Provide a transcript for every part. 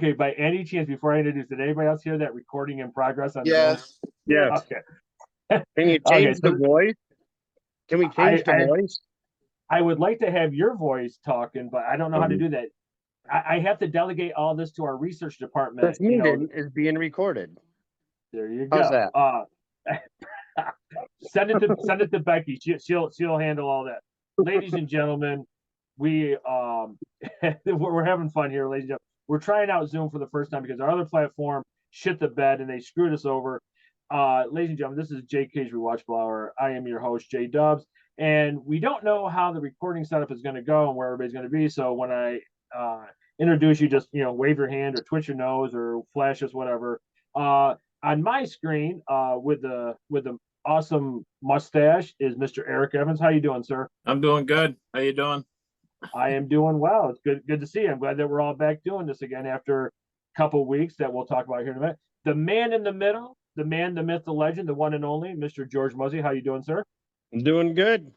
Okay, by any chance, before I introduce, did anybody else hear that recording in progress on Zoom? Yes. Yes. Okay. Can you Okay, change so the voice? Can we change the voice? I would like to have your voice talking, but I don't know how to do that. I have to delegate all this to our research department. This meeting is being recorded. There you go. How's that? Send it to Becky. She'll handle all that. Ladies and gentlemen, we're having fun here, ladies and gentlemen. We're trying out Zoom for the first time because our other platform shit the bed and they screwed us over. Ladies and gentlemen, this is JK'z Rewatchable Hour. I am your host, JDUBBS, and we don't know how the recording setup is going to go and where everybody's going to be. So when I introduce you, just wave your hand or twitch your nose or flash us, whatever. On my screen, with the awesome mustache is Mr. Eric Evans. How you doing, sir? I'm doing good. How you doing? I am doing well. It's good to see you. I'm glad that we're all back doing this again after a couple weeks that we'll talk about here in a minute. The man in the middle, the man, the myth, the legend, the one and only, Mr. George Muzzy. How you doing, sir? I'm doing good.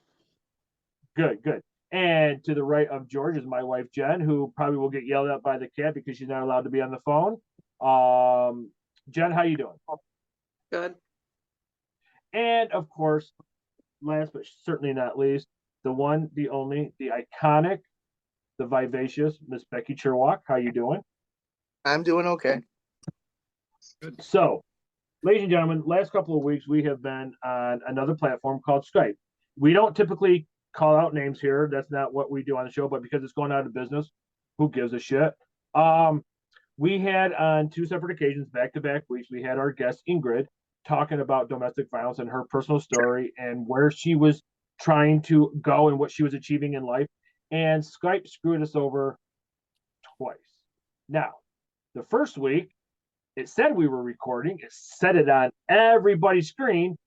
Good. And to the right of George is my wife, Jen, who probably will get yelled at by the cat because she's not allowed to be on the phone. Jen, how you doing? Good. And of course, last but certainly not least, the one, the only, the iconic, the vivacious Miss Becky Cherwalk. How you doing? I'm doing okay. Good. So, ladies and gentlemen, last couple of weeks we have been on another platform called Skype. We don't typically call out names here. That's not what we do on the show, but because it's going out of business, who gives a shit? We had on two separate occasions, back-to-back weeks, we had our guest Ingrid talking about domestic violence and her personal story and where she was trying to go and what she was achieving in life. And Skype screwed us over twice. Now, the first week, it said we were recording. It said it on everybody's screen,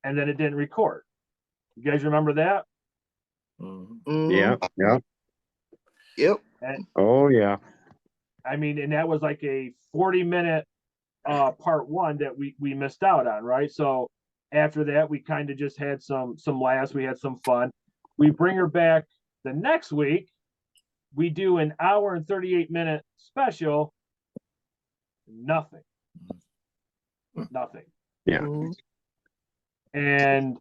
and then it didn't record. You guys remember that? Mm-hmm. Yeah. Yep. And, yeah. I mean, and that was like a 40-minute part one that we missed out on, right? So after that, we kind of just had some laughs. We had some fun. We bring her back the next week. We do an hour and 38-minute special. Nothing. Yeah. And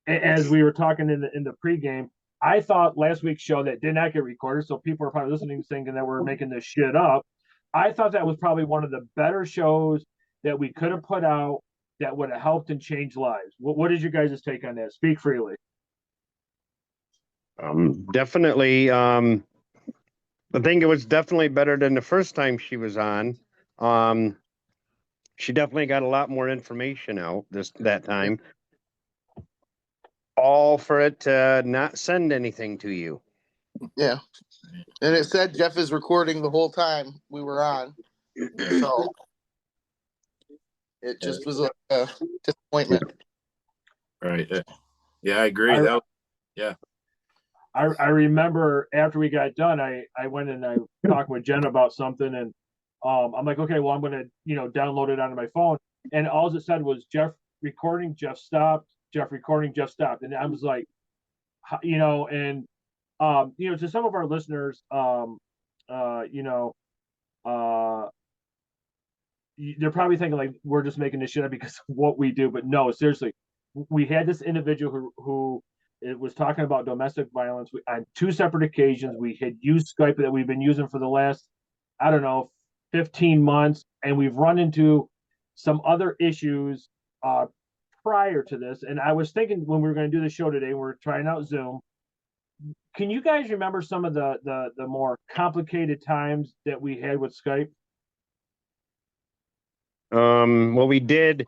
as we were talking in the pregame, I thought last week's show that did not get recorded, so people are probably listening thinking that we're making this shit up. I thought that was probably one of the better shows that we could have put out that would have helped and changed lives. What is your guys' take on that? Speak freely. Definitely. I think it was definitely better than the first time she was on. She definitely got a lot more information out that time. All for it to not send anything to you. Yeah. And it said Jeff is recording the whole time we were on. So it just was a disappointment. Right. Yeah, I agree. I remember after we got done, I went and I talked with Jen about something, and I'm like, okay, well, I'm going to download it onto my phone, and all it said was Jeff recording, Jeff stopped, Jeff recording, Jeff stopped, and I was like, and to some of our listeners, they're probably thinking like we're just making this shit up because of what we do, but no, seriously, we had this individual who it was talking about domestic violence on two separate occasions. We had used Skype that we've been using for the last, 15 months, and we've run into some other issues prior to this. And I was thinking when we were going to do the show today, we're trying out Zoom. Can you guys remember some of the more complicated times that we had with Skype? Well, we did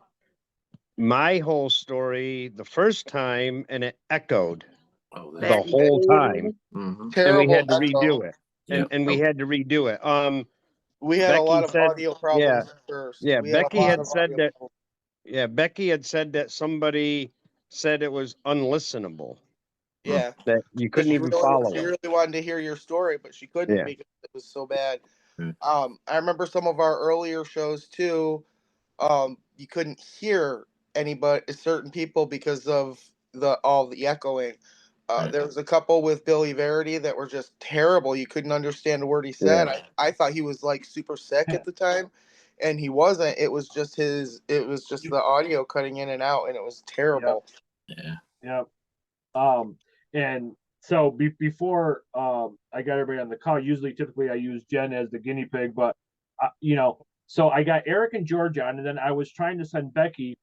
my whole story the first time, and it echoed the whole time. Mm-hmm. And we had to redo it. And we had to redo it. We had a lot of audio problems first. Yeah, Becky had said that. Yeah, Becky had said that somebody said it was unlistenable. Yeah, that you couldn't even follow it. She really wanted to hear your story, but she couldn't because it was so bad. I remember some of our earlier shows too. You couldn't hear certain people because of all the echoing. There was a couple with Billy Verity that were just terrible. You couldn't understand a word he said. Yeah. I thought he was like super sick at the time, and he wasn't. It was just the audio cutting in and out, and it was terrible. Yeah. Yep. And so before I got everybody on the call, typically I use Jen as the guinea pig, but so I got Eric and George on, and then I was trying to send Becky,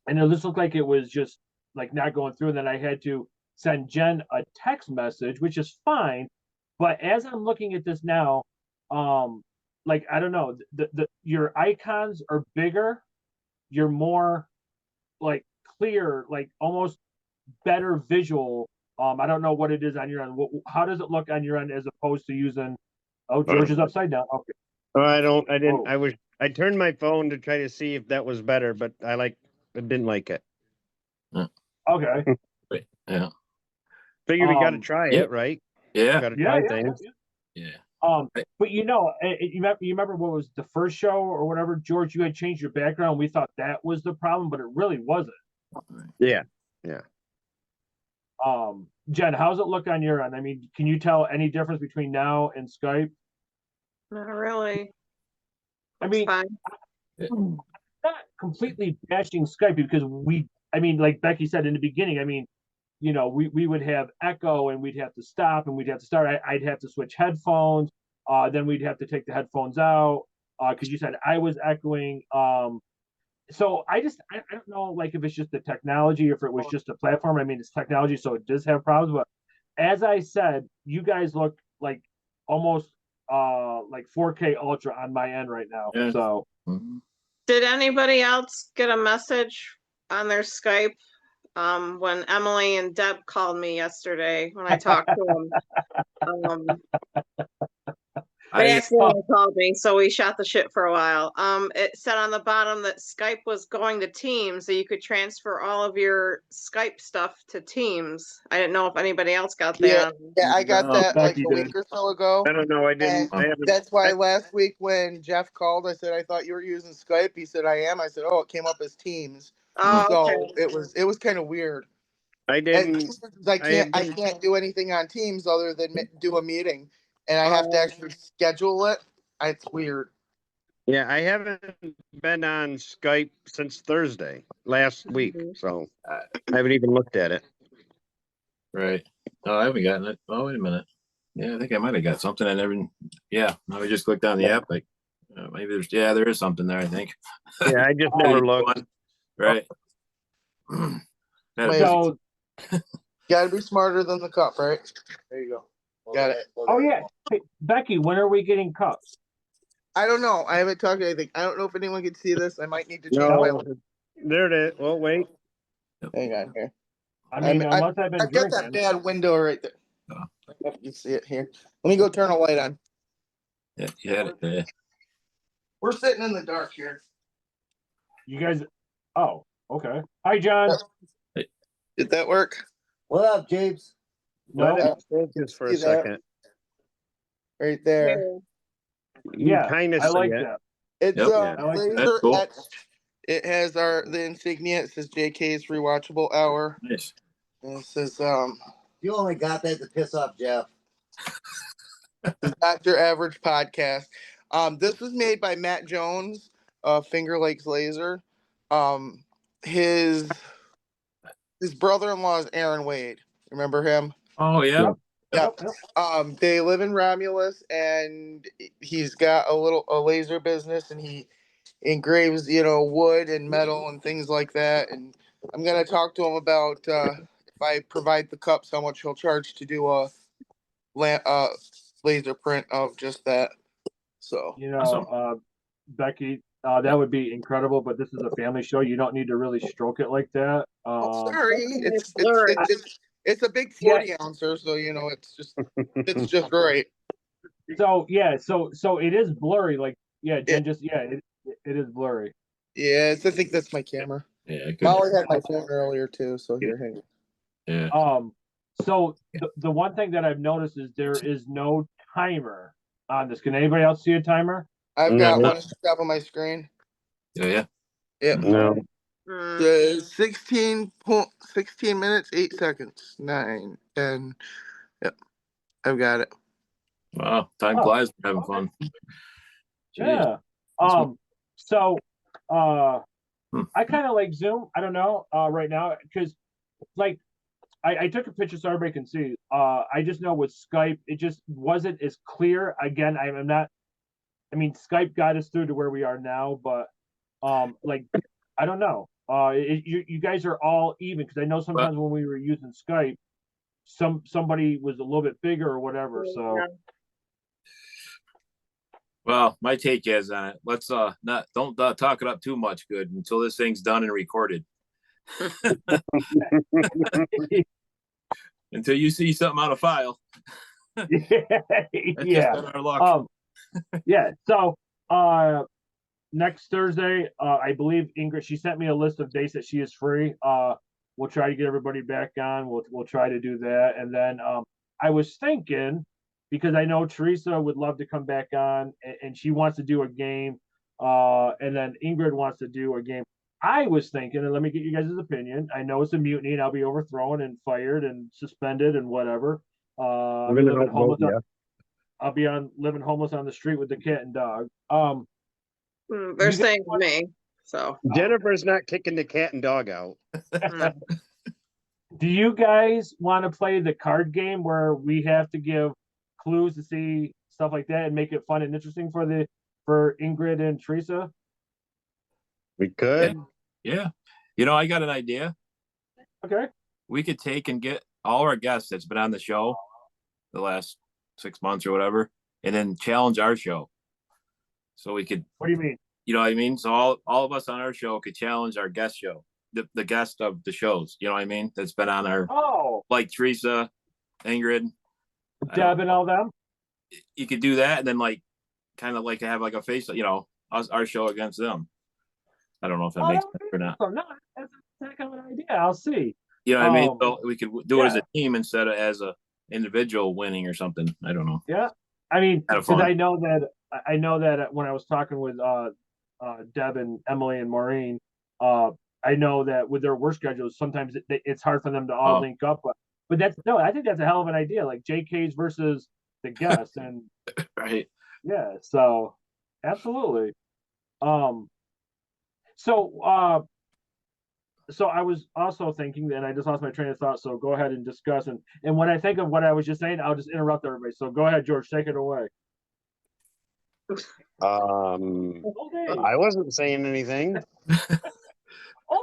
and it just looked like it was just like not going through, and then I had to send Jen a text message, which is fine. But as I'm looking at this now, like I don't know, your icons are bigger, you're more like clear, like almost better visual. I don't know what it is on your end. How does it look on your end as opposed to using? Oh, George is upside down. Okay. I turned my phone to try to see if that was better, but I didn't like it. Okay. Yeah. Figure we got to try it, right? Yeah. Got to try things. Yeah. But you remember what was the first show or whatever, George? You had changed your background. We thought that was the problem, but it really wasn't. Yeah. Jen, how's it look on your end? I mean, can you tell any difference between now and Skype? Not really. I mean, Fine. not completely bashing Skype because like Becky said in the beginning, I mean, we would have echo and we'd have to stop and we'd have to start. I'd have to switch headphones. Then we'd have to take the headphones out because you said I was echoing. So I don't know, like if it's just the technology, if it was just a platform. I mean, it's technology, so it does have problems. But as I said, you guys look like almost like 4K Ultra on my end right now. Yeah. So Did anybody else get a message on their Skype when Emily and Deb called me yesterday when I talked to them? They accidentally called me, so we shot the shit for a while. It said on the bottom that Skype was going to Teams, so you could transfer all of your Skype stuff to Teams. I didn't know if anybody else got that. Yeah, I got that like a week or so ago. I don't know. I didn't. And that's why last week when Jeff called, I said I thought you were using Skype. He said I am. I said, oh, it came up as Teams. Oh, So okay. it was kind of weird. I didn't. I can't do anything on Teams other than do a meeting, and I have to actually schedule it. It's weird. Yeah, I haven't been on Skype since Thursday last week, so I haven't even looked at it. Right. Oh, I haven't gotten it. Oh, wait a minute. Yeah, I think I might have got something. I never. Yeah. Now I just clicked on the app. Like maybe there is something there. I think. Yeah, I just never looked. Right. So, gotta be smarter than the cup, right? There you go. Got it. Oh yeah, hey, Becky, when are we getting cups? I don't know. I haven't talked to anything. I don't know if anyone can see this. I might need to change my. There it is. Well, wait. Hang on here. I mean, I've got that bad window right there. Oh. You see it here. Let me go turn a light on. Yeah. We're sitting in the dark here. You guys. Oh, okay. Hi, John. Did that work? What up, JDUBBS? No, focus for a second. Right there. Yeah, kind of. I like that. It's That's cool. It has the insignia. It says JK'z Rewatchable Hour. Nice. And it says You only got that to piss off Jeff. Dr. Average Podcast. This was made by Matt Jones, Finger Lakes Laser. His brother-in-law is Aaron Wade. Remember him? Oh yeah. Yeah. They live in Romulus, and he's got a laser business, and he engraves, wood and metal and things like that. And I'm gonna talk to him about if I provide the cups, how much he'll charge to do a laser print of just that. So awesome. Becky, that would be incredible. But this is a family show. You don't need to really stroke it like that. Sorry, it's a big 40 ouncer, so it's just great. So yeah, so it is blurry. Like Jen, it is blurry. Yeah, I think that's my camera. Yeah, Molly had my phone earlier too, so here, hang on. Yeah. So the one thing that I've noticed is there is no timer on this. Can anybody else see a timer? I've got one at the top of my screen. Yeah. Yeah. No. Mm. 16 minutes, 8 seconds, 9, 10. Yep, I've got it. Wow, time Oh, flies. We're having okay. fun. Jeez. Yeah. That's So Hmm. I kind of like Zoom. I don't know right now because like I took a picture so everybody can see. I just know with Skype it just wasn't as clear. Again, I'm not. I mean, Skype got us through to where we are now, but like I don't know. You guys are all even because I know sometimes when we were using Skype, somebody was a little bit bigger or whatever. So. Yeah. Well, my take is on it. Let's don't talk it up too much, good, until this thing's done and recorded. Until you see something on a file. That's Yeah. just been our luck. Yeah. So next Thursday, I believe Ingrid, she sent me a list of dates that she is free. We'll try to get everybody back on. We'll try to do that. And then I was thinking, because I know Teresa would love to come back on and she wants to do a game. And then Ingrid wants to do a game. I was thinking, and let me get you guys' opinion. I know it's a mutiny and I'll be overthrown and fired and suspended and whatever. I'll be living homeless. I'll be living homeless on the street with the cat and dog. They're staying with me. So Jennifer's not kicking the cat and dog out. Do you guys want to play the card game where we have to give clues to see stuff like that and make it fun and interesting for Ingrid and Teresa? We could. Yeah. You know, I got an idea. Okay. We could take and get all our guests that's been on the show the last 6 months or whatever, and then challenge our show. So we could. What do you mean? You know what I mean? So all of us on our show could challenge our guest show, the guest of the shows. You know what I mean? That's been on our like Teresa, Ingrid, Deb, and all them. You could do that, and then like kind of like have like a face, you know, our show against them. I don't know if that makes sense or not. No, that's kind of an idea. I'll see. You know what I mean? So we could do it as a team instead of as a individual winning or something. I don't know. Yeah, I mean, because I know that when I was talking with Deb and Emily and Maureen, I know that with their work schedules, sometimes it's hard for them to all link up. But I think that's a hell of an idea, like JK'z versus the guests, and right. Yeah, so absolutely. So I was also thinking, and I just lost my train of thought. So go ahead and discuss. And when I think of what I was just saying, I'll just interrupt everybody. So go ahead, George, take it away. I wasn't saying anything.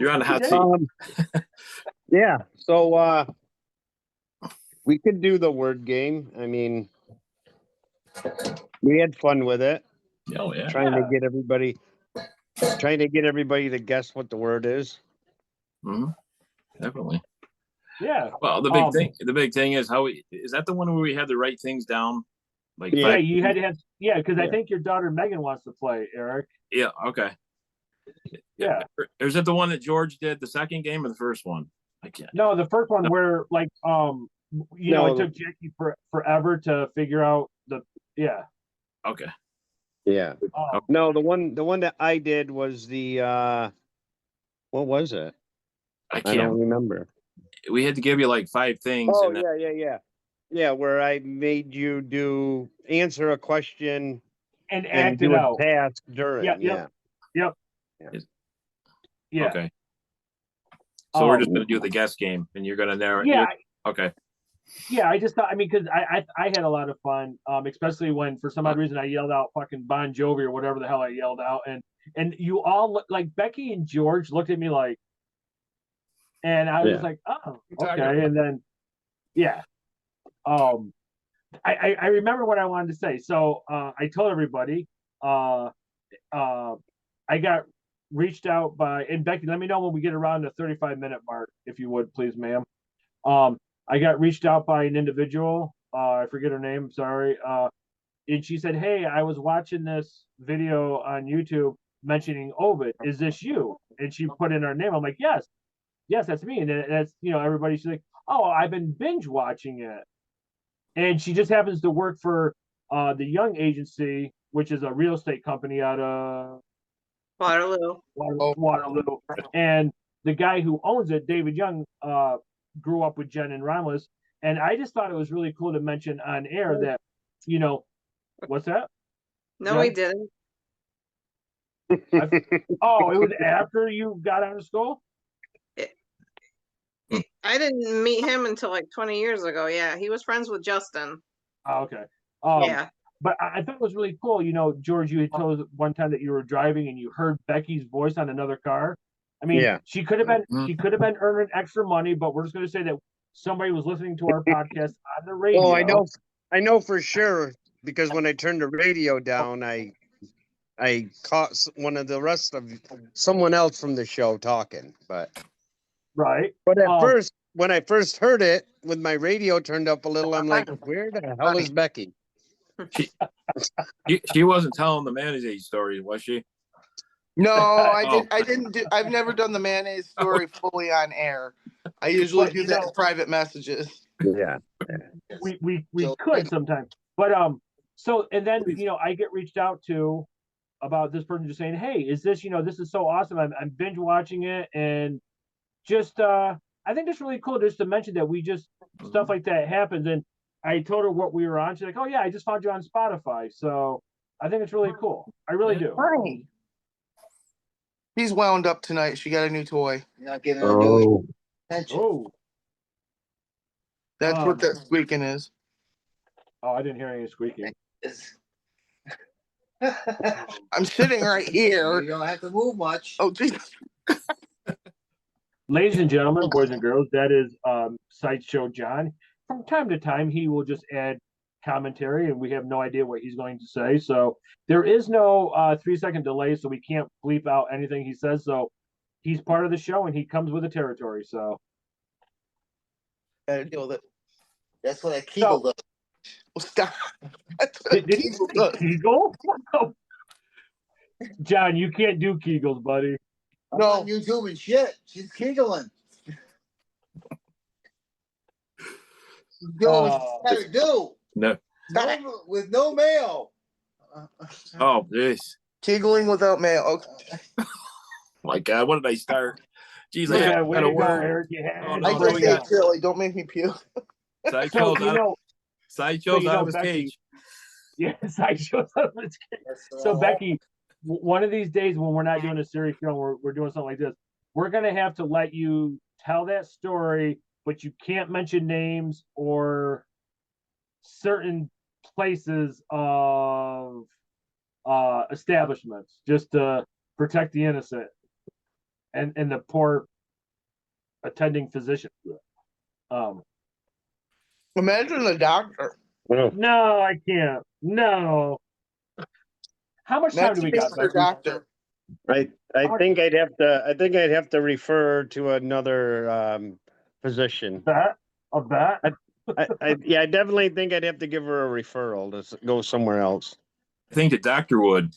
You're on the hot seat. Yeah. So we could do the word game. I mean, we had fun with it. Oh yeah. Trying to get everybody to guess what the word is. Mm-hmm. Definitely. Yeah. Well, the big thing is is that the one where we had to write things down? Like yeah, you had to have because I think your daughter Megan wants to play, Eric. Yeah. Okay. Yeah. Or is that the one that George did, the second game or the first one? I can't. No, the first one where like it took Jackie forever to figure out Okay. Yeah. No, the one that I did was the what was it? I don't remember. We had to give you like 5 things. Oh, yeah, where I made you answer a question and act do it a out. task during. Yep. Yeah. Okay. So we're just gonna do the guess game, and you're gonna narrow. Yeah. Okay. Yeah, I just thought. I mean, because I had a lot of fun, especially when for some odd reason I yelled out "fucking Bon Jovi" or whatever the hell I yelled out, and you all like Becky and George looked at me like, and I was like, oh, okay, and then I remember what I wanted to say. So I told everybody I got reached out by, and Becky, let me know when we get around the 35-minute mark, if you would, please, ma'am. I got reached out by an individual. I forget her name. Sorry. And she said, "Hey, I was watching this video on YouTube mentioning Ovid. Is this you?" And she put in her name. I'm like, yes, that's me. And that's everybody. She's like, "Oh, I've been binge watching it." And she just happens to work for the Young Agency, which is a real estate company out of Waterloo. Waterloo. And the guy who owns it, David Young, grew up with Jenn and Romulus. And I just thought it was really cool to mention on air that, you know, what's that? No, he didn't. Oh, it was after you got out of school? I didn't meet him until like 20 years ago. Yeah, he was friends with Justin. Oh, okay. Yeah. But I thought it was really cool. You know, George, you had told us one time that you were driving and you heard Becky's voice on another car. I mean, Yeah. she could have been earning extra money, but we're just going to say that somebody was listening to our podcast on the radio. Oh, I know for sure, because when I turned the radio down, I caught one of the rest of someone else from the show talking, but Right. But at first, when I first heard it, with my radio turned up a little, I'm like, where the hell is Becky? She wasn't telling the mayonnaise story, was she? No, I didn't do. I've never done the mayonnaise story fully on air. I usually do that in private messages. Yeah. We could sometimes. But so and then I get reached out to about this person just saying, hey, is this this is so awesome. I'm binge watching it, and just I think it's really cool just to mention that we just stuff like that happens. And I told her what we were on. She's like, oh yeah, I just found you on Spotify. So I think it's really cool. I really do. Right. He's wound up tonight. She got a new toy. You're not giving her new attention. Oh. That's what that squeaking is. Oh, I didn't hear any squeaking. I'm sitting right here. You don't have to move much. Oh, Jesus. Ladies and gentlemen, boys and girls, that is Sideshow John. From time to time, he will just add commentary, and we have no idea what he's going to say. So there is no 3-second delay, so we can't bleep out anything he says. So he's part of the show, and he comes with the territory. So I know that. That's what a Kegel does. Well, stop. Did he say Kegel? John, you can't do Kegels, buddy. I'm on YouTube and shit. She's Kegeling. She's doing what she's got to do. No. With no mayo. Oh, this. Kegling without mayo. Okay. My God, what did I start? Jeez, I Yeah, got way a to go, word. Eric. Yeah. Oh, no, I no, just we ate got chili. Don't make me puke. Sideshow's out of his Becky, cage. Yeah, Sideshow's out of his cage. So Becky, one of these days when we're not doing a series show, we're doing something like this. We're gonna have to let you tell that story, but you can't mention names or certain places of establishments, just to protect the innocent and the poor attending physician. Imagine the doctor. No, I can't. No. How much time do we got? Mr. Doctor. I think I'd have to refer to another physician. That? I definitely think I'd have to give her a referral to go somewhere else. I think the doctor would.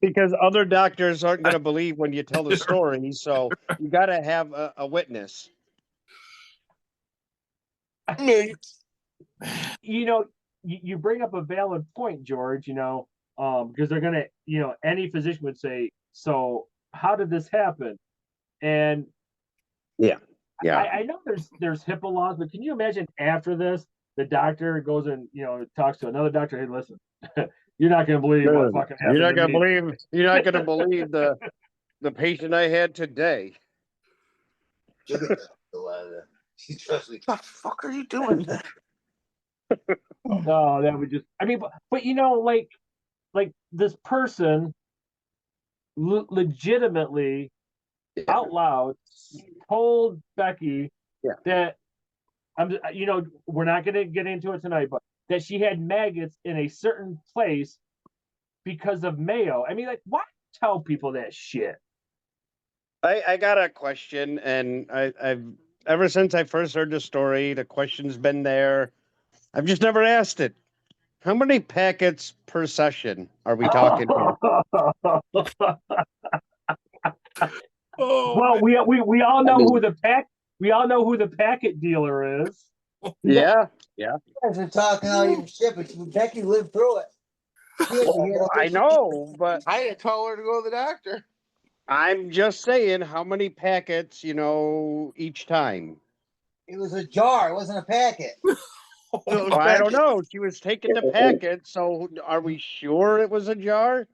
Because other doctors aren't going to believe when you tell the story, so you got to have a witness. You bring up a valid point, George, because they're going to, any physician would say, so how did this happen? And yeah. I know there's HIPAA laws, but can you imagine after this, the doctor goes and, talks to another doctor, hey, listen, you're not going to believe what fucking happened. You're not going to believe the patient I had today. What the fuck are you doing? No, that would just, but like this person legitimately out loud told Becky that we're not going to get into it tonight, but that she had maggots in a certain place because of mayo. I mean, like, why tell people that shit? I got a question, and I've ever since I first heard the story, the question's been there. I've just never asked it. How many packets per session are we talking here? Well, we all know who the packet dealer is. Yeah. You guys are talking all your shit, but Becky lived through it. I know, but I had to tell her to go to the doctor. I'm just saying how many packets, each time. It was a jar. It wasn't a packet. So Well, I don't know. She was taking the packet, so are we sure it was a jar?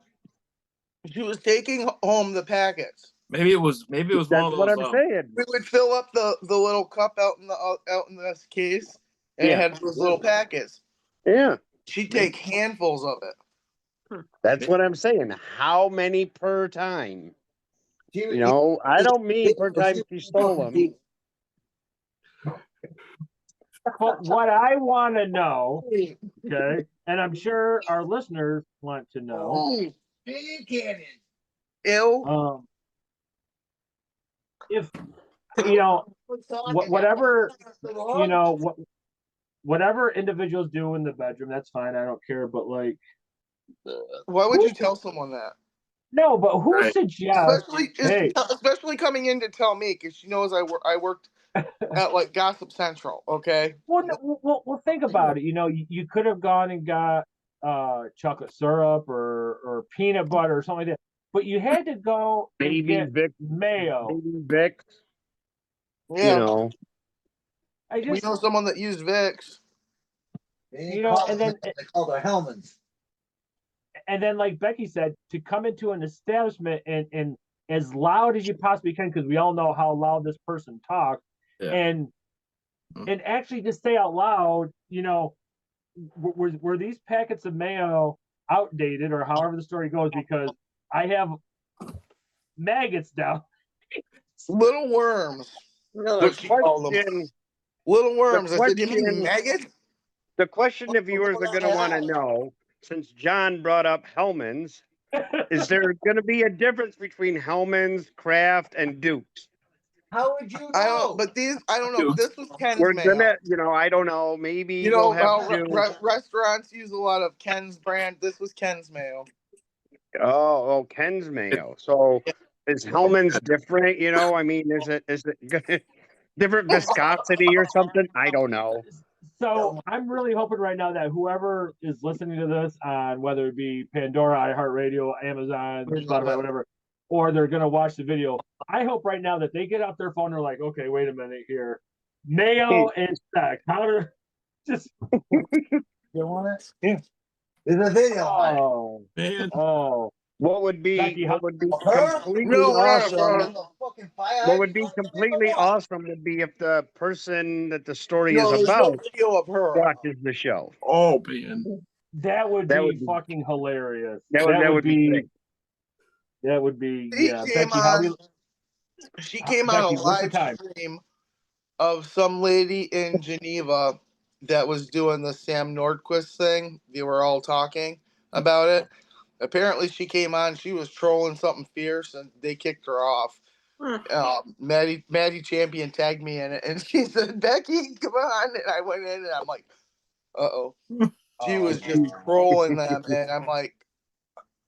She was taking home the packets. Maybe it was one That's of what those. I'm saying. We would fill up the little cup out in the case, and it Yeah. had those little packets. Yeah, She'd take handfuls of it. that's what I'm saying. How many per time? She- I don't mean per time she stole them. But what I want to know, okay, and I'm sure our listeners want to know, Oh, Big cannon. ew. if whatever whatever individuals do in the bedroom, that's fine. I don't care. But like, Why would you tell someone that? no, but who Right. suggests? Hey, Especially coming in to tell me, because she knows I worked at like Gossip Central. Okay. well, think about it. You could have gone and got chocolate syrup or peanut butter or something like that, but you had to go and Baby get Vic, mayo. baby Vic, Yeah. I We just, know someone that used Vicks. They called her Hellmans. and then like Becky said, to come into an establishment and as loud as you possibly can, because we all know how loud this person talks, Yeah. and actually just say out loud, were these packets of mayo outdated or however the story goes, because I have maggots down. Little worms. No, What she called them. question, Little worms. I said, you question- mean maggots? the question the viewers are going to want to know, since John brought up Hellman's, is there going to be a difference between Hellman's, Kraft, and Duke's? How would you know? I don't. But I don't know. This was Ken's We're mayo. gonna, I don't know. Maybe You we'll know have how to. restaurants use a lot of Ken's brand. This was Ken's mayo. Oh, Ken's mayo. So is Hellman's different? I mean, is it different viscosity or something? I don't know. So I'm really hoping right now that whoever is listening to this on whether it be Pandora, iHeartRadio, Amazon, Spotify, whatever, or they're gonna watch the video, I hope right now that they get out their phone and they're like, okay, wait a minute here. Mayo and sex. How to just You want it? Yeah. There's a video on it. oh Man, What would be Becky, how- completely No, awesome? Fucking fire. What would be completely awesome would be if the person that the story No, is there's no about video of her. watches the show. oh man, that would That be would be- fucking hilarious. That would be great. That would be She yeah. came Becky, how on. we She came on a Becky, what's the live time? stream of some lady in Geneva that was doing the Sam Nordquist thing. They were all talking about it. Apparently, she came on. She was trolling something fierce, and they kicked her off. Maddie Champion tagged me in it, and she said, "Becky, come on!" And I went in, and I'm like, "Uh oh." She was just trolling them, and I'm like,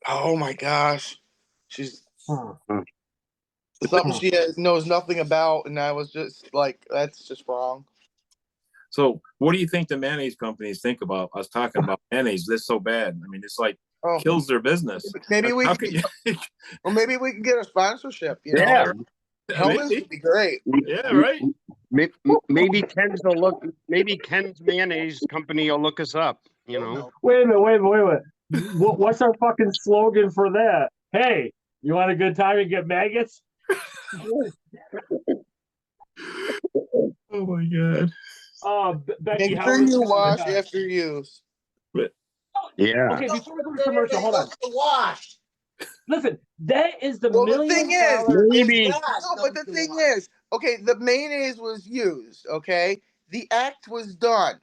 "Oh my gosh, she's something she knows nothing about," and I was just like, "That's just wrong." so what do you think the mayonnaise companies think about us talking about mayonnaise? This so bad. I mean, it's like kills their business. Maybe we How can, can you? or maybe we can get a sponsorship. Yeah. Hellman's would be great. Yeah, right. Maybe Ken's mayonnaise company will look us up. Wait a minute. What's our fucking slogan for that? Hey, you want a good time and get maggots? Oh my god. Becky, Make how sure is you it wash time? after use. Yeah. Okay, before we go to commercial, hold on. Wash. Listen, that is the Well, the $1 thing million. is, Maybe. no, but the thing is, okay, the mayonnaise was used. Okay, the act was done.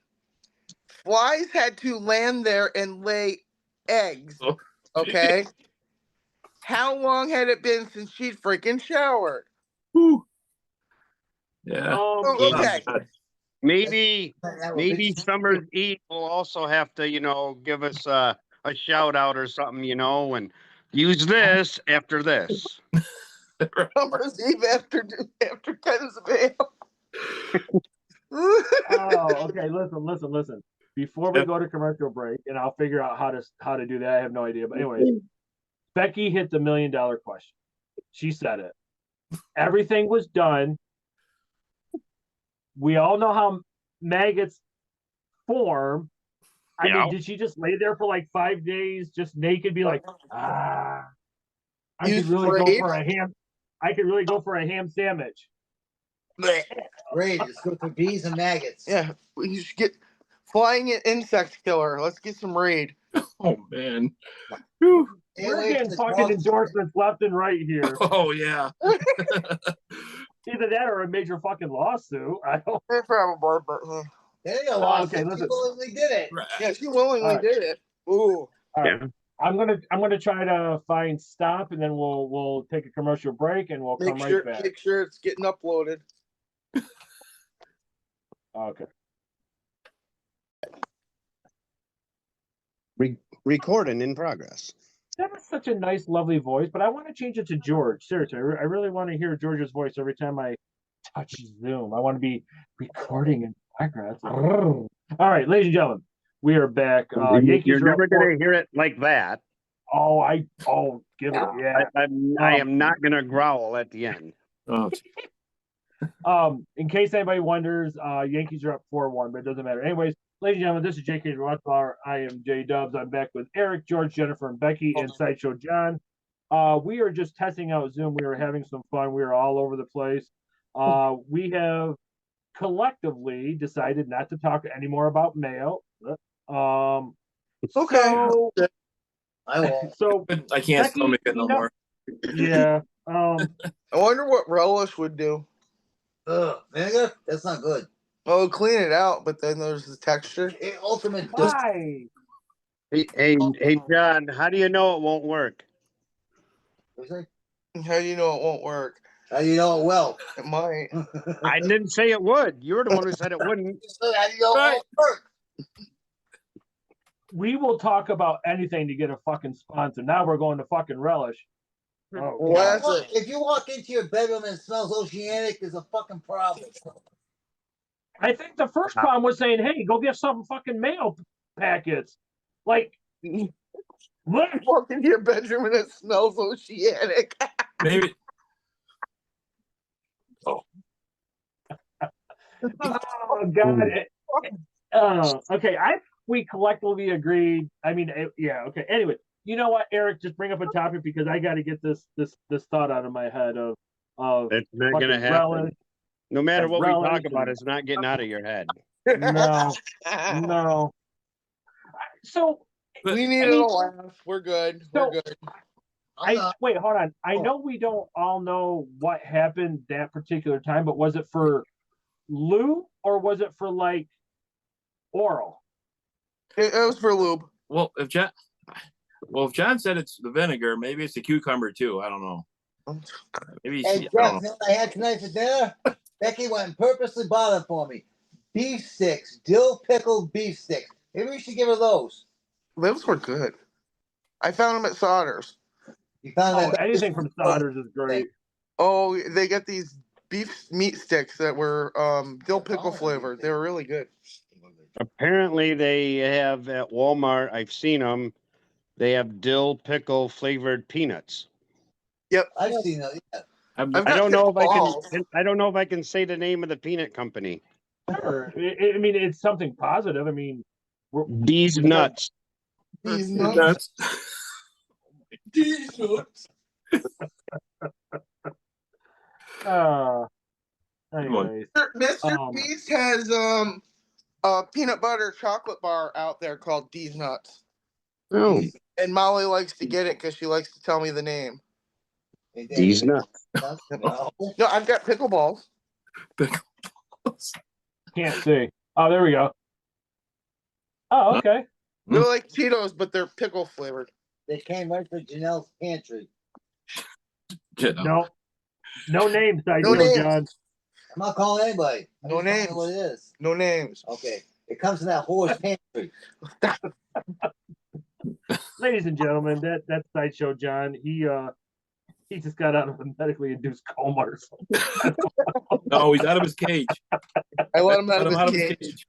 Flies had to land there and lay eggs. Oh. Okay. How long had it been since she'd freaking showered? Whew. Yeah. Okay. Maybe Summer's Eat will also have to, give us a shout out or something, and use this after this. Summer's Eve after Ken's mail. Oh, okay. Listen. before we go to commercial break, and I'll figure out how to do that. I have no idea. But anyways, Becky hit the $1 million question. She said it. Everything was done. We all know how maggots form. I mean, did she just lay there for like 5 days, just naked, be like, I could really go for a ham. I could really go for a ham sandwich. Great. It's good for bees and maggots. Yeah, we should get flying insect killer. Let's get some raid. Oh man. Whew. We're getting fucking endorsements left and right here. Oh yeah. Either that or a major fucking lawsuit. I don't. Probably, but There you go. Okay, She listen. willingly did it. yeah, she willingly did it. Ooh. All right. I'm gonna try to find stop, and then we'll take a commercial break, and we'll come right back. Make sure it's getting uploaded. Okay. Recording in progress. That was such a nice, lovely voice, but I want to change it to George. Seriously, I really want to hear George's voice every time I touch Zoom. I want to be recording in progress. All right, ladies and gentlemen, we are back. Yankees You're never going to hear it like that. Give it, yeah. I am not going to growl at the end. Oh, In case anybody wonders, Yankees are up 4-1, but it doesn't matter. Anyways, ladies and gentlemen, this is JK'z Rewatchable Hour. I am JDUBBS. I'm back with Eric, George, Jennifer, and Becky, and Sideshow John. We are just testing out Zoom. We are having some fun. We are all over the place. We have collectively decided not to talk anymore about mayo. It's okay. So, I won't. so I can't Becky, stomach it no more. yeah. I wonder what relish would do. Ugh, vinegar? That's not good. Oh, clean it out, but then there's the texture. Ultimate. Why? Hey, John, how do you know it won't work? How do you know it won't work? How do you know it well? It might. I didn't say it would. You were the one who said it wouldn't. How do you know it won't work? We will talk about anything to get a fucking sponsor. Now we're going to fucking relish. Oh, Well, God. that's If you walk into your bedroom and it smells oceanic, there's a fucking problem. I think the first problem was saying, "Hey, go get some fucking mayo packets." Like, what? walk into your bedroom and it smells oceanic. Maybe. Oh God. Okay, we collectively agreed. I mean, yeah. Okay. Anyway, you know what, Eric? Just bring up a topic because I got to get this thought out of my head of It's not going to fucking happen. relish. No matter what we relish talk about, and- it's not getting out of your head. No. So We needed a laugh. We're good. We're good. wait, hold on. I know we don't all know what happened that particular time, but was it for lube or was it for like oral? It was for lube. Well, if John said it's the vinegar, maybe it's the cucumber too. I don't know. Maybe Hey, Jeff, you know what I had tonight for dinner? Becky went and purposely bought it for me. Beef sticks, dill pickled beef sticks. Maybe we should give her those. Those were good. I found them at Sodders. You found Oh, that? anything from Sodders is great. Oh, they got these beef meat sticks that were dill pickle flavored. They were really good. Apparently, they have at Walmart. I've seen them. They have dill pickle flavored peanuts. Yep. I've seen that. Yeah. I don't know if I can. I don't know if I can say the name of the peanut company. Sure. I mean, it's something positive. I mean, These nuts. These nuts. These nuts. anyways. Mr. Beast has a peanut butter chocolate bar out there called D's Nuts. Oh, And Molly likes to get it because she likes to tell me the name. these nuts. No, I've got pickleballs. Can't see. Oh, there we go. Oh, okay. They're like Cheetos, but they're pickle flavored. They came right from Janelle's pantry. No names, I No do, names. John. I'm not calling anybody. I'm No just telling names. you what it is. No names. Okay. It comes in that horse pantry. Ladies and gentlemen, that's Sideshow John. He just got out of a medically induced coma or something. No, he's out of his cage. I let him out of his cage.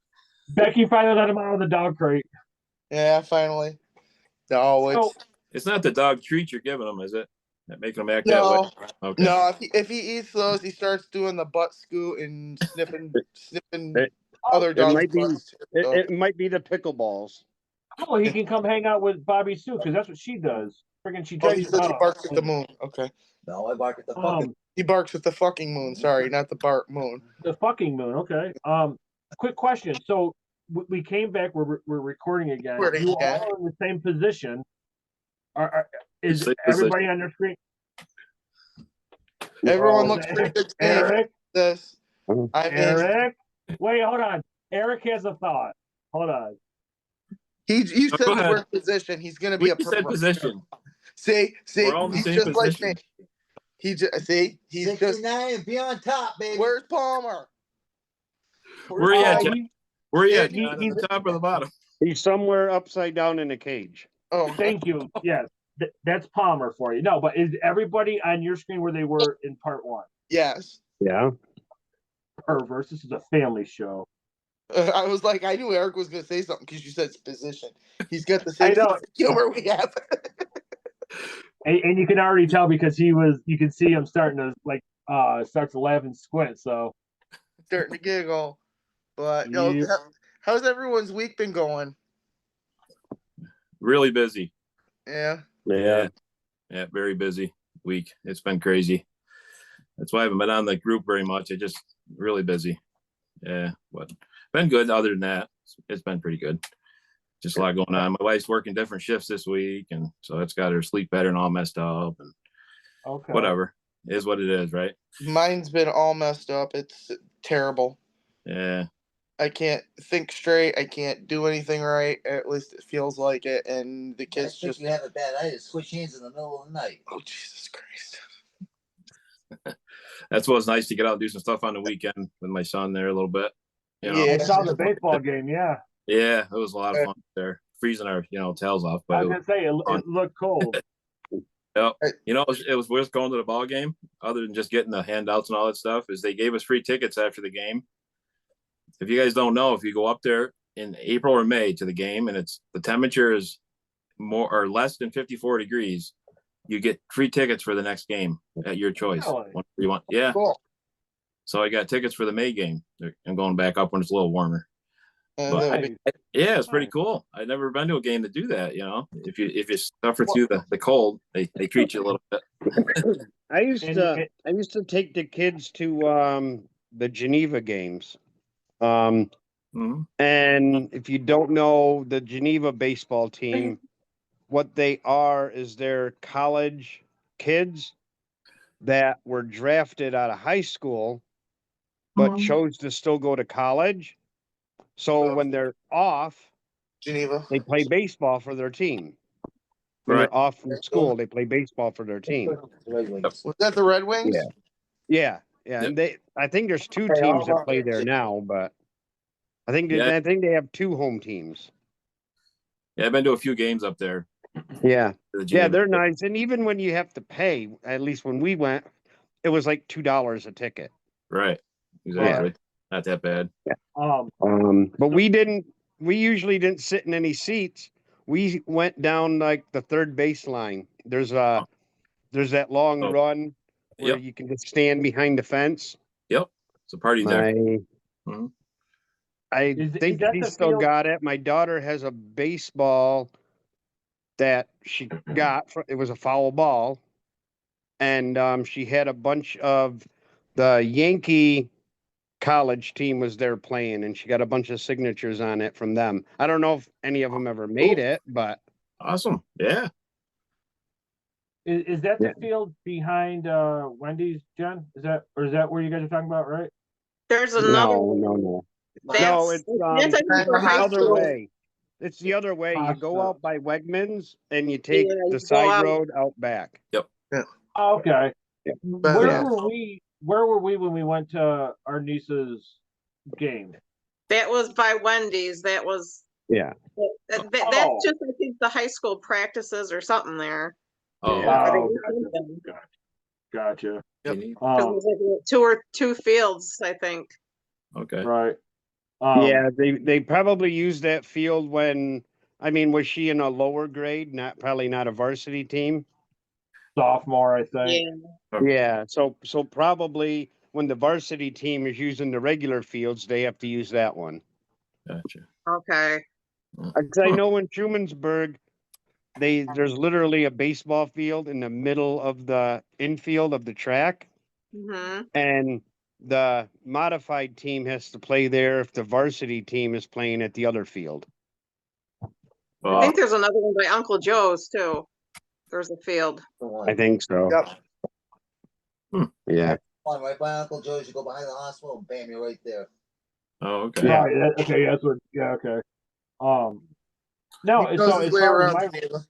Becky finally let him out of the dog crate. Yeah, finally. No, it's So, It's not the dog treat you're giving him, is it? That making him act that way? no, Okay. no. If he eats those, he starts doing the butt scoot and sniffing It- other It dogs' might be. butts. Too, so. It might be the pickleballs. oh, he can come hang out with Bobby Sue because that's what she does. Freaking, she Oh, drags he her says he dog. barks at the moon. Okay, No, I bark at the fucking. he barks at the fucking moon. Sorry, not the bark moon. The fucking moon. Okay. Quick question. So we came back. We're recording again. Recording You again. all are in the same position. Is Same everybody on their screen? Everyone Oh, looks pretty good to me. Eric. This. I mean, Eric. Wait, hold on. Eric has a thought. Hold on. you Oh, said go the ahead. word position. He's gonna be We a said pervert. position. See, We're all in the he's same just like position. me. He's just. 69 and be on top, baby. Where's Palmer? Where you at, Oh, John? Where you at, he- John? On the top or the bottom? He's somewhere upside down in a cage. Oh, Thank you. Yes, that's Palmer for you. No, but is everybody on your screen where they were in part one? yes. Yeah. Perverse. This is a family show. I was like, I knew Eric was gonna say something because you said it's position. He's got the I same know. sense of humor we have. And you can already tell because you can see him starting to start to laugh and squint. So Starting to giggle. But Yep. how's everyone's week been going? Really busy. Yeah. Yeah. Yeah, very busy week. It's been crazy. That's why I haven't been on the group very much. I just really busy. Yeah, but been good. Other than that, it's been pretty good. Just a lot going on. My wife's working different shifts this week, and so it's got her sleep pattern all messed up. And okay, whatever, it is what it is, right? Mine's been all messed up. It's terrible. Yeah, I can't think straight. I can't do anything right. At least it feels like it. And the I kids think just. you have a bad idea. Switch hands in the middle of the night. Oh, Jesus Christ. that's what's nice to get out and do some stuff on the weekend with my son there a little bit. You know? Yeah. I saw the baseball game. Yeah, Yeah, it was a lot of fun there. Freezing our tails off, I but was gonna say it looked cold. Yep. It was worth going to the ball game, other than just getting the handouts and all that stuff, is they gave us free tickets after the game. If you guys don't know, if you go up there in April or May to the game and the temperature is more or less than 54 degrees, you get free tickets for the next game at your choice. Really? Whatever you want. Yeah. Cool. So I got tickets for the May game. I'm going back up when it's a little warmer. And that would be- Nice. Yeah, it's pretty cool. I've never been to a game to do that. If you suffer through the cold, they treat you a little bit. I used And to take the kids to the Geneva games. Mhm. And if you don't know the Geneva baseball team, what they are is they're college kids that were drafted out of high school, but chose to still go to college. So when they're off, Geneva. they play baseball for their team. When Right. they're off from school, they play baseball for their team. Was that the Red Wings? Yeah. And I think there's two teams that play there now, but I think they have two home teams. Yeah, I've been to a few games up there. Yeah. The Yeah, Geneva. they're nice. And even when you have to pay, at least when we went, it was like $2 a ticket. Right. Exactly. Not that bad. But we usually didn't sit in any seats. We went down like the third base line. There's that long run where you can just stand behind the fence. Yep. It's a party there. I Is think that she the still field- got it. My daughter has a baseball that she got. It was a foul ball. And she had a bunch of the Yankee college team was there playing, and she got a bunch of signatures on it from them. I don't know if any of them ever made it, but Awesome. Yeah. Is that the field behind Wendy's, Jen? Is that where you guys are talking about, right? There's another. no. That's, No, it's that's I think for the high other school. way. It's the other way. You go out by Wegmans and you take Yeah, you the go side out. road out back. Oh, okay. Yeah. Where Yeah. were we? Where were we when we went to our niece's game? That was by Wendy's. That was Yeah. that's Oh. just I think the high school practices or something there. Oh, Yeah. Oh, gotcha. Yep. It was like two fields, I think. okay. Right. Yeah, they probably used that field when, I mean, was she in a lower grade? Probably not a varsity team. Sophomore, I think. Yeah. Yeah, so probably when the varsity team is using the regular fields, they have to use that one. Gotcha. Okay. 'Cause I know in Trumansburg, there's literally a baseball field in the middle of the infield of the track, Mm-hmm. and the modified team has to play there if the varsity team is playing at the other field. I think there's another one by Uncle Joe's too. There's a field. I think so. Yep. Yeah. One right by Uncle Joe's. You go behind the hospital, bam, you're right there. Oh, okay. Yeah. Right, okay, that's what. Yeah, okay. No, He so knows his as way far around as my, Geneva.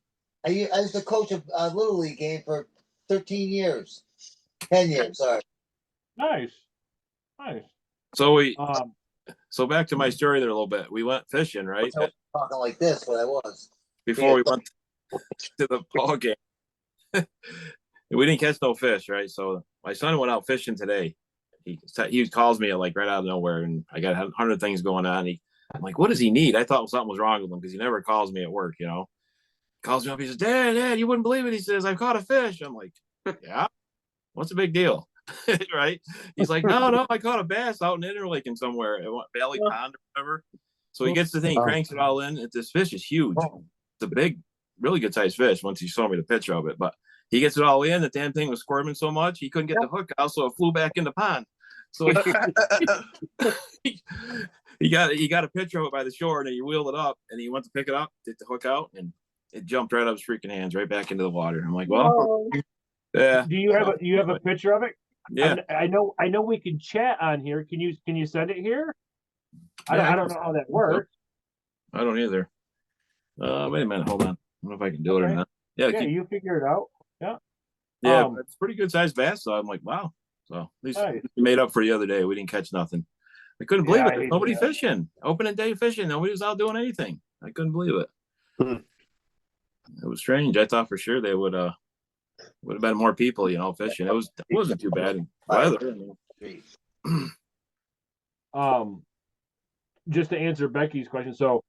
I used to coach a Little League game for 13 years. 10 years, sorry. nice. So Um, so back to my story there a little bit. We went fishing, right? I wasn't talking like this, but I was. Before we went to the ball game. We didn't catch no fish, right? So my son went out fishing today. He calls me like right out of nowhere, and I got 100 things going on. I'm like, what does he need? I thought something was wrong with him because he never calls me at work, Calls me up. He says, Dad, you wouldn't believe it. He says, I've caught a fish. I'm like, yeah, what's the big deal? Right? He's like, no, I caught a bass out in Interlake somewhere at Valley Pond or whatever. So he gets the thing, cranks it all in. This fish is huge. It's a big, really good sized fish once he showed me the picture of it. But he gets it all in. The damn thing was squirming so much he couldn't get the hook out, so it flew back in the pond. So he got a picture of it by the shore, and then he wheeled it up, and he went to pick it up, get the hook out, and it jumped right out of his freaking hands, right back into the water. I'm like, well, yeah. do you have a picture of it? Yeah. I know we can chat on here. Can you send it here? Yeah, I don't know how that works. I don't either. Wait a minute, hold on. I don't know if I can do it or not. Yeah, You figure it out. Yeah, it's pretty good sized bass. So I'm like, wow. So at least we made up for the other day. We didn't catch nothing. I couldn't believe it. Nobody fishing. Opening day fishing. Nobody was out doing anything. I couldn't believe it. It was strange. I thought for sure they would have been more people, fishing. It wasn't too bad in weather. Just to answer Becky's question, so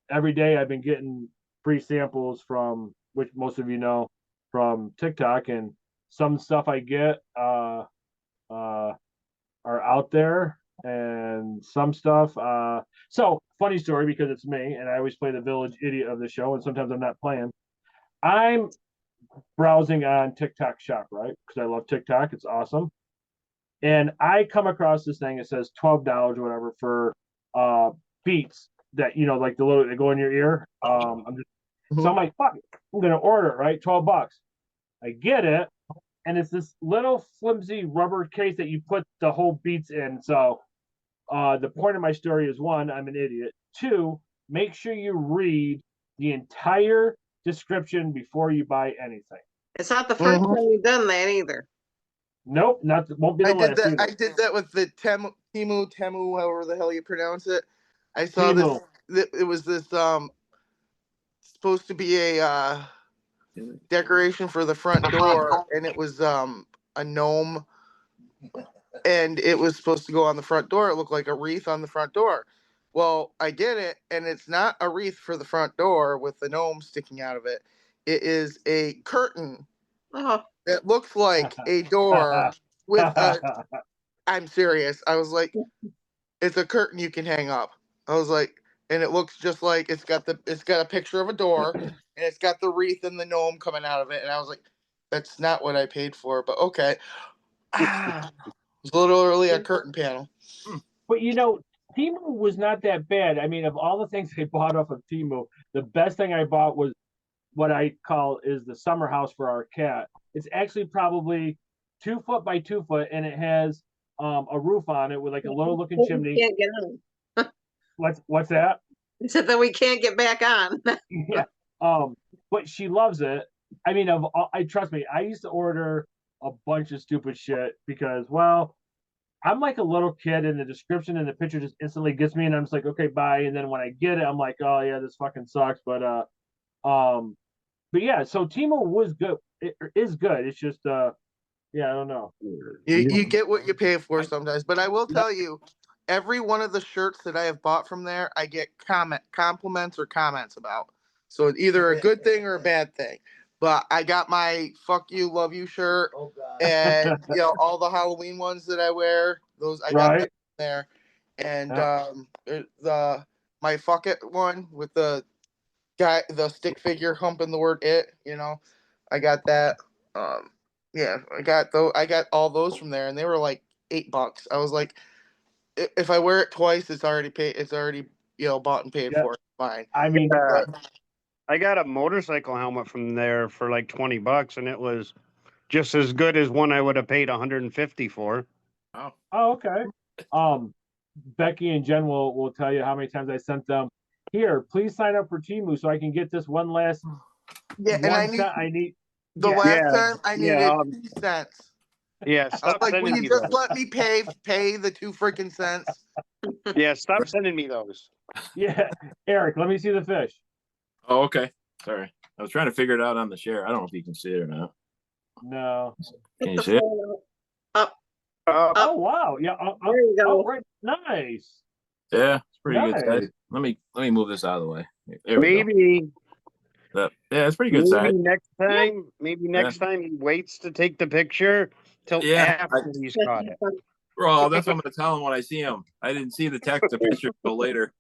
every day I've been getting free samples from, which most of you know, from TikTok, and some stuff I get are out there, and some stuff. So funny story, because it's me, and I always play the village idiot of the show, and sometimes I'm not playing. I'm browsing on TikTok Shop, right? Because I love TikTok. It's awesome. And I come across this thing. It says $12 or whatever for beats that, like the little, they go in your ear. So I'm like, fuck it. I'm gonna order it, right? $12. I get it, and it's this little flimsy rubber case that you put the whole beats in. So the point of my story is, one, I'm an idiot. Two, make sure you read the entire description before you buy anything. It's not the first time you've done that either. Nope, won't be the last. I did that with the Temu, however the hell you pronounce it. I saw Temu. it was this supposed to be a decoration for the front door, and it was a gnome, and it was supposed to go on the front door. It looked like a wreath on the front door. Well, I get it, and it's not a wreath for the front door with the gnome sticking out of it. It is a curtain that looks like a door with a... I'm serious. I was like, it's a curtain you can hang up. I was like, and it looks just like it's got a picture of a door, and it's got the wreath and the gnome coming out of it. And I was like, that's not what I paid for, but okay. It's literally a curtain panel. But Temu was not that bad. I mean, of all the things I bought off of Temu, the best thing I bought was what I call is the summer house for our cat. It's actually probably 2 foot by 2 foot, and it has a roof on it with like a little looking chimney. Can't get on. What's that? It said that we can't get back on. Yeah. But she loves it. I mean, trust me, I used to order a bunch of stupid shit because, well, I'm like a little kid, and the description and the picture just instantly gets me, and I'm just like, okay, bye. And then when I get it, I'm like, oh yeah, this fucking sucks. But yeah, so Temu was good. It is good. It's just yeah, I don't know. You get what you pay for sometimes. But I will tell you, every one of the shirts that I have bought from there, I get compliments or comments about. So it's either a good thing or a bad thing. But I got my "fuck you, love you" shirt, Oh God. and all the Halloween ones that I wear, those I got that there, and the my "fuck it" one with the guy, the stick figure humping the word "it." I got that. Yeah, I got all those from there, and they were like $8. I was like, if I wear it twice, it's already paid. It's already bought and paid for. It's fine. I mean, I got a motorcycle helmet from there for like $20, and it was just as good as one I would have paid 150 for. Wow. oh, okay. Becky and Jen will tell you how many times I sent them. Here, please sign up for Timu so I can get this one last. Yeah, and I need the last time I needed 2 cents. Yeah, I was stop like, sending will me you just those. let me pay the 2 freaking cents? Yeah, stop sending me those. Yeah, Eric, let me see the fish. Oh, okay. Sorry. I was trying to figure it out on the share. I don't know if you can see it or not. No. Can you see it? Oh wow! Yeah. There you go. Oh, right. Nice. Yeah, it's pretty good Nice. size. Let me move this out of the way. There we Maybe go. Yeah, it's pretty good size. Maybe next time he waits to take the picture till after he's caught it. Well, that's what I'm gonna tell him when I see him. I didn't see the picture till later.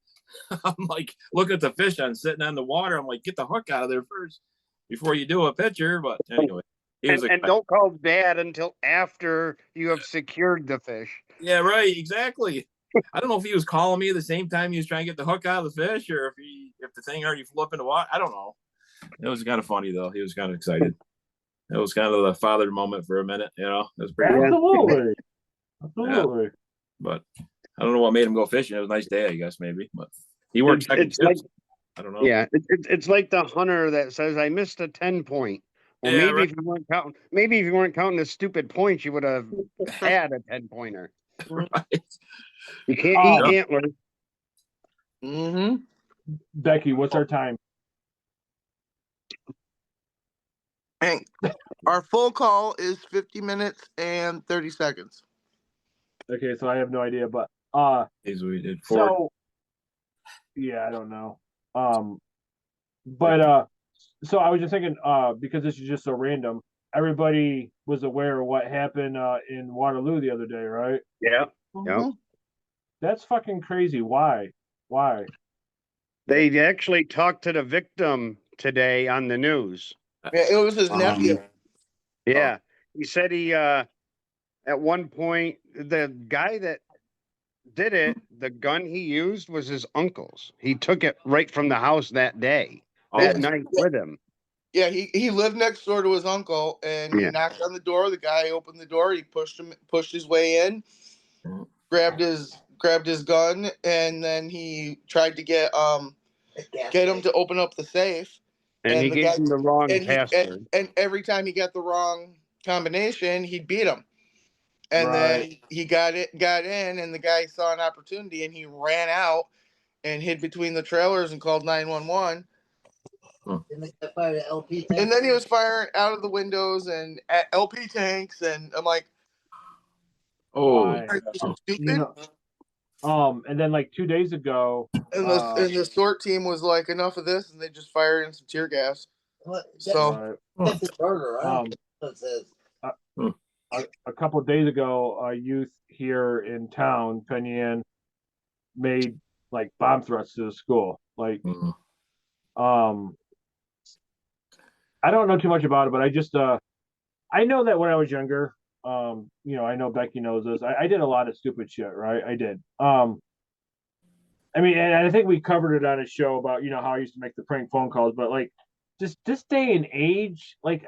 I'm like, look at the fish I'm sitting on the water. I'm like, get the hook out of there first before you do a picture. But anyway, and don't call Dad until after you have secured the fish. Yeah, right, exactly. I don't know if he was calling me at the same time he was trying to get the hook out of the fish, or if the thing already flew up in the water. I don't know. It was kind of funny though. He was kind of excited. It was kind of the father moment for a minute. It was pretty Absolutely. Fun. Absolutely. Yeah. But I don't know what made him go fishing. It was a nice day, I guess, maybe. But he worked second shift. I don't know. Yeah, it's like the hunter that says, "I missed a 10 point." Well, Yeah, maybe right. if you weren't counting the stupid points, you would have had a 10-pointer. Right. You can't eat antlers. Mm-hmm. Becky, what's our time? And our full call is 50 minutes and 30 seconds. Okay, so I have no idea, but We did 4. so yeah, I don't know. But so I was just thinking, because this is just so random, everybody was aware of what happened in Waterloo the other day, right? Yeah. Mm-hmm. That's fucking crazy. Why? They actually talked to the victim today on the news. Yeah, it was his nephew. Yeah, he said he at one point the guy that did it, the gun he used was his uncle's. He took it right from the house that day, that night with him. Yeah, he lived next door to his uncle, and he knocked on the door. The guy opened the door. He pushed his way in, grabbed his gun, and then he tried to get him to open up the safe. And he gave him the wrong password. And every time he got the wrong combination, he'd beat him. And then he got in, and the guy saw an opportunity, and he ran out and hid between the trailers and called 911. And then he was firing out of the windows and at LP tanks, and I'm like, oh, stupid. And then like 2 days ago, And the SWAT team was like, enough of this, and they just fired in some tear gas. So That's a burger, a couple of days ago, a youth here in town, Penyan, made like bomb threats to the school. Like, I don't know too much about it, but I just I know that when I was younger, I know Becky knows this. I did a lot of stupid shit, right? I did. I mean, and I think we covered it on a show about how I used to make the prank phone calls, but like, just this day and age, like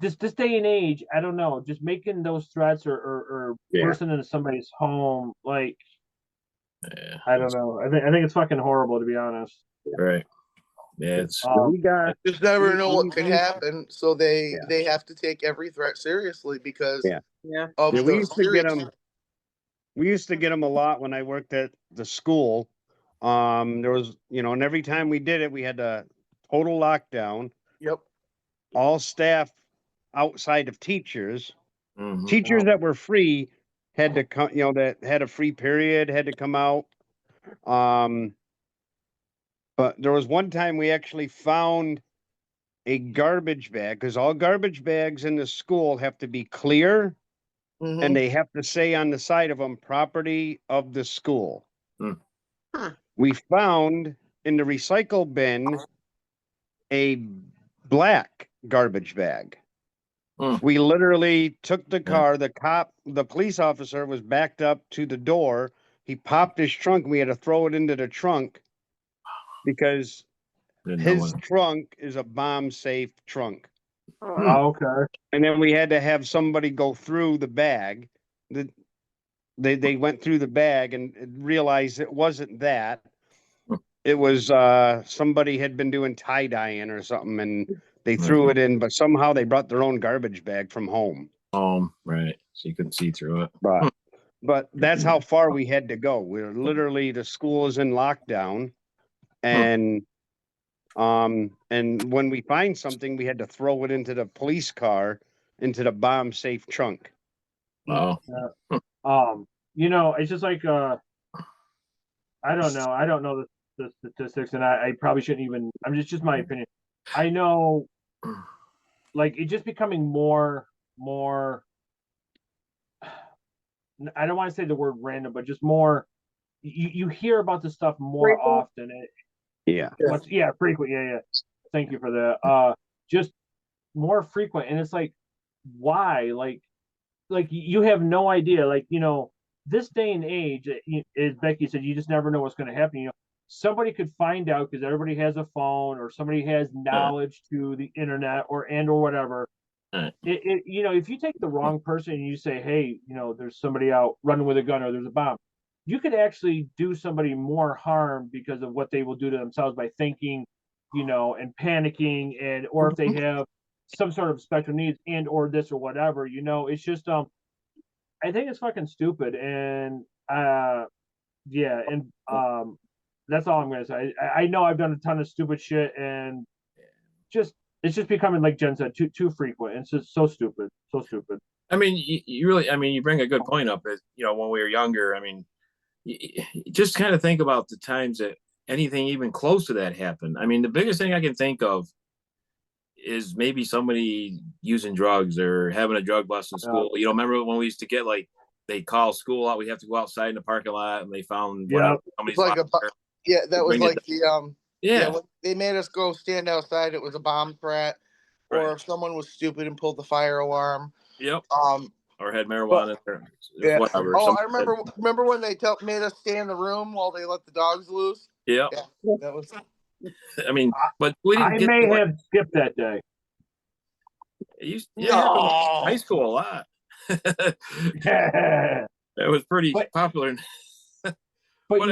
this day and age, I don't know, just making those threats or bursting into somebody's home, like, I don't know. I think it's fucking horrible, to be honest. Right. Yeah, it's just never know what could happen. So they have to take every threat seriously because we used to get them. We used to get them a lot when I worked at the school. There was, and every time we did it, we had a total lockdown. Yep. All staff outside of teachers, teachers that were free had to come, that had a free period had to come out. But there was one time we actually found a garbage bag, because all garbage bags in the school have to be clear and they have to say on the side of them, property of the school. Huh. We found in the recycle bin a black garbage bag. We literally took the car, the police officer was backed up to the door. He popped his trunk. We had to throw it into the trunk because his trunk is a bomb safe trunk. Oh, okay. And then we had to have somebody go through the bag. They went through the bag and realized it wasn't that. It was somebody had been doing tie-dyeing or something, and they threw it in, but somehow they brought their own garbage bag from home. Right. So you couldn't see through it. But that's how far we had to go. We're literally, the school is in lockdown, and when we find something, we had to throw it into the police car, into the bomb safe trunk. Wow. It's just like I don't know the statistics, and I probably shouldn't even. Just my opinion. I know, like, it's just becoming more. I don't want to say the word random, but just more. You hear about this stuff more often. Frequent. Yeah. Thank you for that. Just more frequent, and it's like, why? Like you have no idea. Like, this day and age, as Becky said, you just never know what's going to happen. Somebody could find out because everybody has a phone, or somebody has knowledge to the internet or whatever. If you take the wrong person and you say, hey, there's somebody out running with a gun, or there's a bomb, you could actually do somebody more harm because of what they will do to themselves by thinking, and panicking, or if they have some sort of special needs or this or whatever, it's just, I think it's fucking stupid. And, that's all I'm going to say. I know I've done a ton of stupid shit, and it's just becoming, like Jen said, too frequent. It's just so stupid. I mean, you bring a good point up. When we were younger, I mean, you just kind of think about the times that anything even close to that happened. I mean, the biggest thing I can think of is maybe somebody using drugs or having a drug bust in school. Remember when we used to get, like, they call school out, we have to go outside in the parking lot, and they found somebody's like that was like when they made us go stand outside. It was a bomb threat, or if someone was stupid and pulled the fire alarm. Yep. Or had marijuana there. Whatever. Oh, I remember when they made us stay in the room while they let the dogs loose. Yeah. That was. I mean, but we didn't have skipped that day. It happened in high school a lot. It was pretty popular. But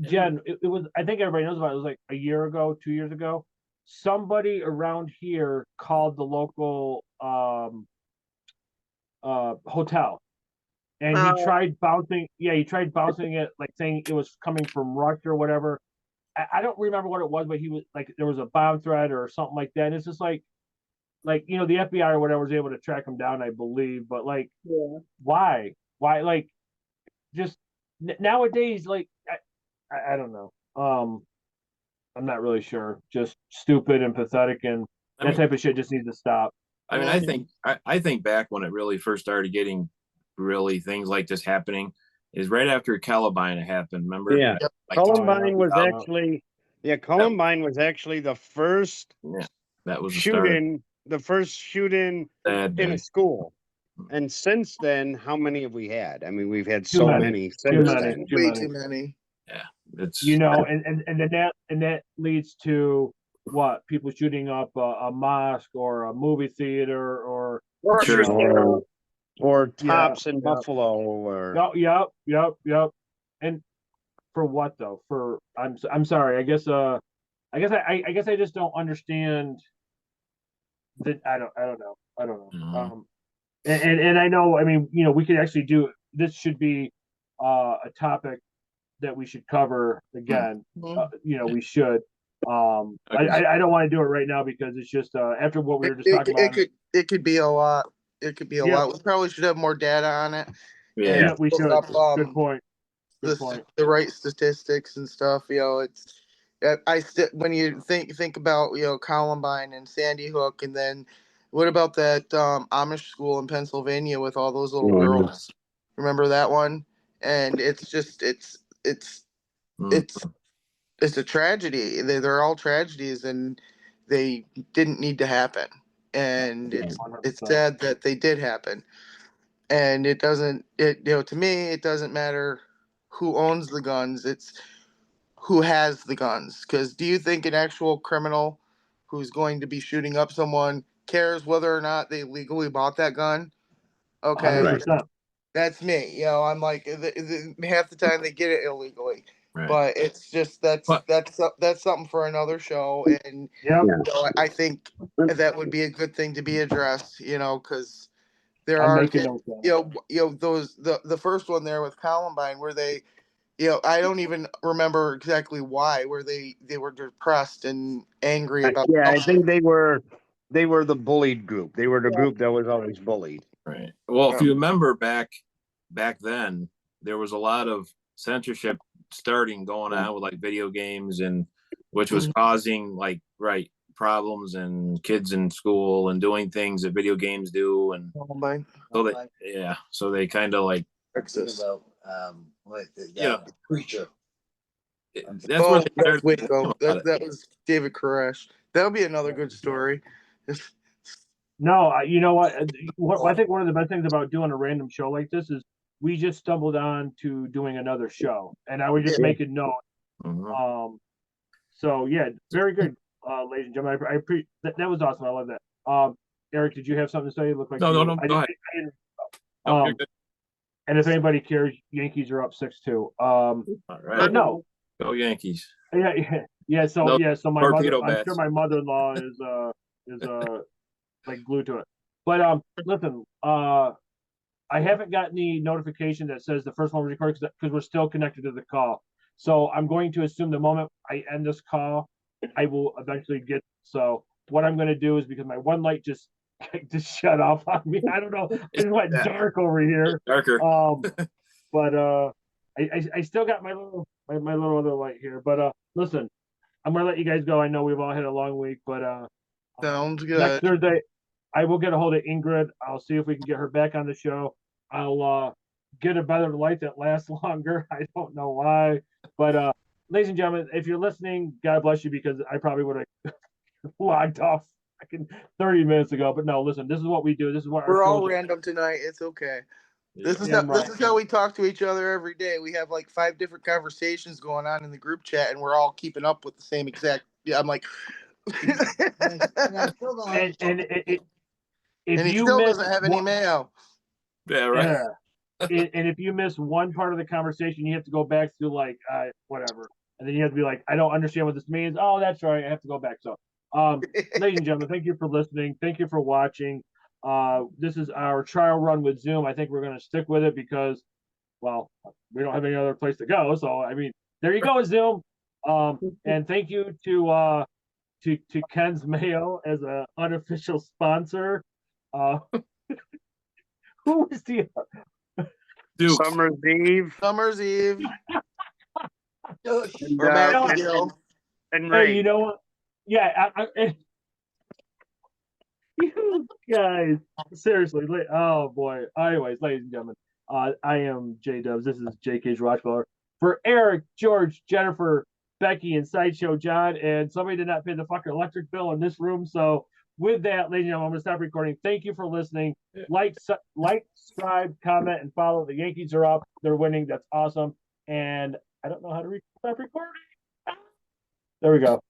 Jen, it was, I think everybody knows about it. It was like a year ago, 2 years ago. Somebody around here called the local hotel, and he tried bouncing. Yeah, he tried bouncing it, like saying it was coming from Russia or whatever. I don't remember what it was, but he was like, there was a bomb threat or something like that. And it's just like the FBI or whatever was able to track him down, I believe. But why? Like, just nowadays, like, I don't know. I'm not really sure. Just stupid and pathetic, and that type of shit just needs to stop. I mean, I think back when it really first started getting really things like this happening is right after Columbine happened. Remember? Yeah. Columbine was actually the first that was shooting. The first shooting in a school. And since then, how many have we had? I mean, we've had so many since then. Way too many. Yeah. It's and that leads to what? People shooting up a mosque or a movie theater or Tops in Buffalo or Yep. And for what though? I'm sorry. I guess I just don't understand that. I don't know. Mm-hmm. And I know, I mean, we could actually this should be a topic that we should cover again. We should. I don't want to do it right now because it's just after what we were just talking about. It could be a lot. It could be a Yeah. lot. We probably should have more data on it. Yeah. Yeah, we should. Look up, Good point. Good point. the right statistics and stuff. It's when you think about Columbine and Sandy Hook, and then what about that Amish school in Pennsylvania with all those little girls? Remember that one? And it's a tragedy. They're all tragedies, and they didn't need to happen. And it's 100%. sad that they did happen. And it doesn't. To me, it doesn't matter who owns the guns. It's who has the guns. Because do you think an actual criminal who's going to be shooting up someone cares whether or not they legally bought that gun? Okay, 100%. that's me. I'm like half the time they get it illegally. Right. But it's just that's something for another show, and Yep. I think that would be a good thing to be addressed. Because there I'm are making notes on it. those the first one there with Columbine where they I don't even remember exactly why where they were depressed and angry about I think they were the bullied group. They were the group that was always bullied. Right. Well, if you remember back then, there was a lot of censorship going on with like video games, and which was causing problems and kids in school and doing things that video games do, and Columbine. so they kind of like About the creature. that's where they started Waco. about it. That was David Koresh. That would be another good story. No, you know what? I think one of the best things about doing a random show like this is we just stumbled on to doing another show, and I would just make a note. So yeah, very good, ladies and gentlemen. I that was awesome. I love that. Eric, did you have something to say? You look like No, go ahead. And if anybody cares, Yankees are up 6-2. All right. But no, go Yankees. Yeah. So my mother, I'm bats. sure my mother-in-law is like glued to it. But listen, I haven't gotten the notification that says the first one was recorded because we're still connected to the call. So I'm going to assume the moment I end this call, I will eventually get. So what I'm going to do is, because my one light just shut off on me. I don't know. It went dark over here. Darker. But I still got my little other light here. But listen, I'm gonna let you guys go. I know we've all had a long week, but Sounds good. next Thursday I will get a hold of Ingrid. I'll see if we can get her back on the show. I'll get a better light that lasts longer. I don't know why, but ladies and gentlemen, if you're listening, God bless you, because I probably would have logged off 30 minutes ago. But no, listen, this is what we do. This is what we're all random tonight. It's okay. This is how we talk to each other every day. We have like 5 different conversations going on in the group chat, and we're all keeping up with the same exact. Yeah, I'm like, and he still doesn't have any mayo. Yeah, right. Yeah. And if you miss one part of the conversation, you have to go back to whatever, and then you have to be like, I don't understand what this means. Oh, that's right. I have to go back. So, ladies and gentlemen, thank you for listening. Thank you for watching. This is our trial run with Zoom. I think we're going to stick with it because, well, we don't have any other place to go. So, I mean, there you go, Zoom. And thank you to Ken's Mayo as an unofficial sponsor. Who was the Duke. Summer's Eve. And Hey, you know what? Yeah, you guys, seriously. Oh boy. Anyways, ladies and gentlemen, I am JDUBBS. This is JK'z Rewatchable Hour. For Eric, George, Jennifer, Becky, and Sideshow John, and somebody did not pay the fucking electric bill in this room. So with that, ladies and gentlemen, I'm gonna stop recording. Thank you for listening. Like, subscribe, comment, and follow. The Yankees are up. They're winning. That's awesome. And I don't know how to stop recording. There we go.